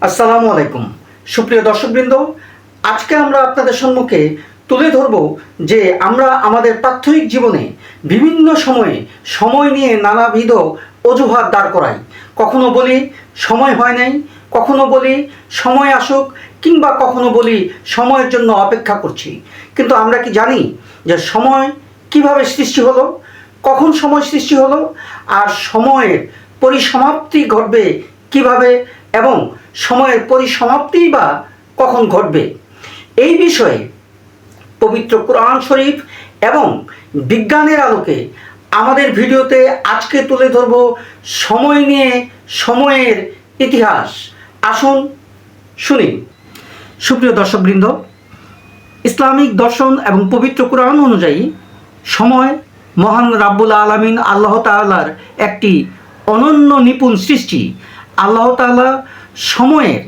আসসালামু আলাইকুম সুপ্রিয় দর্শকবৃন্দ, আজকে আমরা আপনাদের সম্মুখে তুলে ধরব যে আমরা আমাদের প্রাত্যহিক জীবনে বিভিন্ন সময়ে সময় নিয়ে নানাবিধ অজুহাত দাঁড় করাই। কখনো বলি সময় হয় নাই, কখনো বলি সময় আসুক, কিংবা কখনো বলি সময়ের জন্য অপেক্ষা করছি। কিন্তু আমরা কি জানি যে সময় কিভাবে সৃষ্টি হলো, কখন সময় সৃষ্টি হলো, আর সময়ের পরিসমাপ্তি ঘটবে কিভাবে, এবং সময়ের পরিসমাপ্তি বা কখন ঘটবে? এই বিষয়ে পবিত্র কোরআন শরীফ এবং বিজ্ঞানের আলোকে আমাদের ভিডিওতে আজকে তুলে ধরব সময় নিয়ে সময়ের ইতিহাস। আসুন শুনি। সুপ্রিয় দর্শকবৃন্দ, ইসলামিক দর্শন এবং পবিত্র কোরআন অনুযায়ী সময় মহান রাব্বুল আলামিন আল্লাহ তাআলার একটি অনন্য নিপুণ সৃষ্টি। আল্লাহ তাআলা সময়ের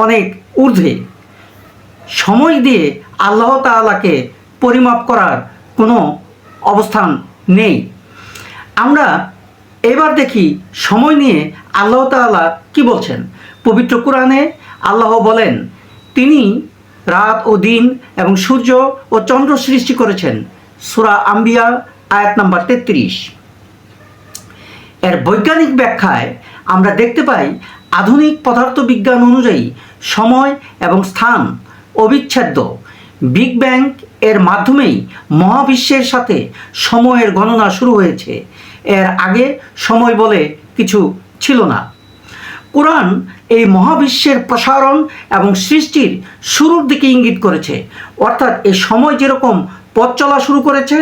অনেক ঊর্ধ্বে। সময় দিয়ে আল্লাহ তাআলাকে পরিমাপ করার কোনো অবস্থান নেই। আমরা এবার দেখি সময় নিয়ে আল্লাহ তাআলা কি বলছেন। পবিত্র কোরআনে আল্লাহ বলেন, তিনি রাত ও দিন এবং সূর্য ও চন্দ্র সৃষ্টি করেছেন। সূরা আম্বিয়া আয়াত নাম্বার 33। এর বৈজ্ঞানিক ব্যাখ্যায় আমরা দেখতে পাই, আধুনিক পদার্থবিজ্ঞান অনুযায়ী সময় এবং স্থান অবিচ্ছেদ্য। বিগ ব্যাং এর মাধ্যমেই মহাবিশ্বের সাথে সময়ের গণনা শুরু হয়েছে। এর আগে সময় বলে কিছু ছিল না। কোরআন এই মহাবিশ্বের প্রসারণ এবং সৃষ্টির শুরুর দিকে ইঙ্গিত করেছে। অর্থাৎ এই সময় যেরকম পথ চলা শুরু করেছে,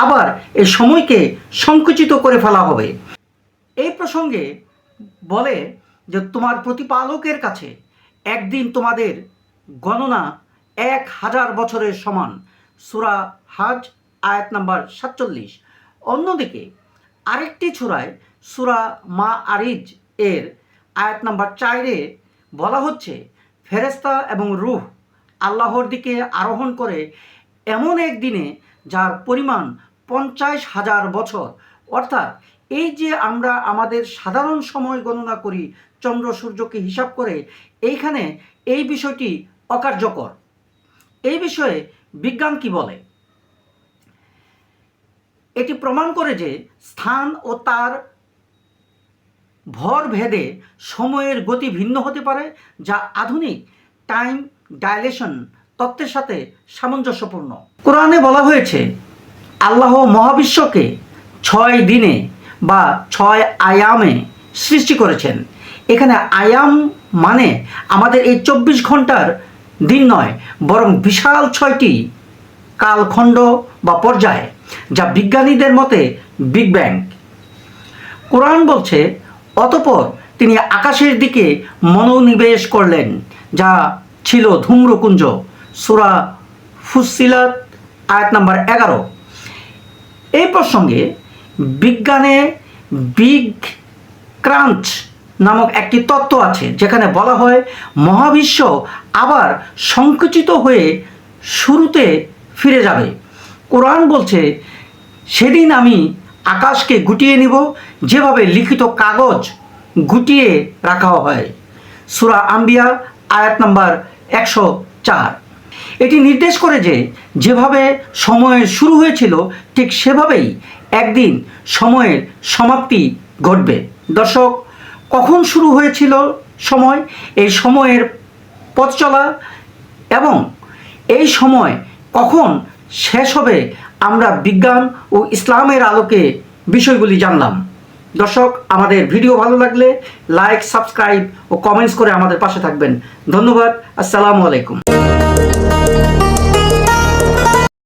আবার এই সময়কে সংকুচিত করে ফেলা হবে। এই প্রসঙ্গে বলে যে তোমার প্রতিপালকের কাছে একদিন তোমাদের গণনা 1000 বছরের সমান। সূরা হাজ আয়াত নাম্বার 47। অন্যদিকে আরেকটি সূরায় সূরা মাআরিজ এর আয়াত নাম্বার 4-এ বলা হচ্ছে, ফেরেশতা এবং রূহ আল্লাহর দিকে আরোহণ করে এমন এক দিনে যার পরিমাণ 50,000 বছর। অর্থাৎ এই যে আমরা আমাদের সাধারণ সময় গণনা করি চন্দ্র সূর্যকে হিসাব করে, এইখানে এই বিষয়টি অকার্যকর। এই বিষয়ে বিজ্ঞান কি বলে? এটি প্রমাণ করে যে স্থান ও তার ভর ভেদে সময়ের গতি ভিন্ন হতে পারে, যা আধুনিক টাইম ডাইলেশন তত্ত্বের সাথে সামঞ্জস্যপূর্ণ। কোরআনে বলা হয়েছে, আল্লাহ মহাবিশ্বকে 6 দিনে বা 6 আয়ামে সৃষ্টি করেছেন। এখানে আয়াম মানে আমাদের এই 24 ঘন্টার দিন নয়, বরং বিশাল 6টি কালখণ্ড বা পর্যায়, যা বিজ্ঞানীদের মতে বিগ ব্যাং। কোরআন বলছে, অতঃপর তিনি আকাশের দিকে মনোনিবেশ করলেন, যা ছিল ধূম্রকুঞ্জ। সূরা ফুসসিলাত আয়াত নাম্বার 11। এই প্রসঙ্গে বিজ্ঞানে বিগ ক্রাঞ্চ নামক একটি তত্ত্ব আছে, যেখানে বলা হয় মহাবিশ্ব আবার সংকুচিত হয়ে শুরুতে ফিরে যাবে। কোরআন বলছে, সেদিন আমি আকাশকে গুটিয়ে নিব যেভাবে লিখিত কাগজ গুটিয়ে রাখা হয়। সূরা আম্বিয়া আয়াত নাম্বার 104। এটি নির্দেশ করে যে যেভাবে সময়ের শুরু হয়েছিল ঠিক সেভাবেই একদিন সময়ের সমাপ্তি ঘটবে। দর্শক, কখন শুরু হয়েছিল সময়, এই সময়ের পথ চলা এবং এই সময় কখন শেষ হবে, আমরা বিজ্ঞান ও ইসলামের আলোকে বিষয়গুলি জানলাম। দর্শক, আমাদের ভিডিও ভালো লাগলে লাইক, সাবস্ক্রাইব ও কমেন্টস করে আমাদের পাশে থাকবেন। ধন্যবাদ। আসসালামু আলাইকুম।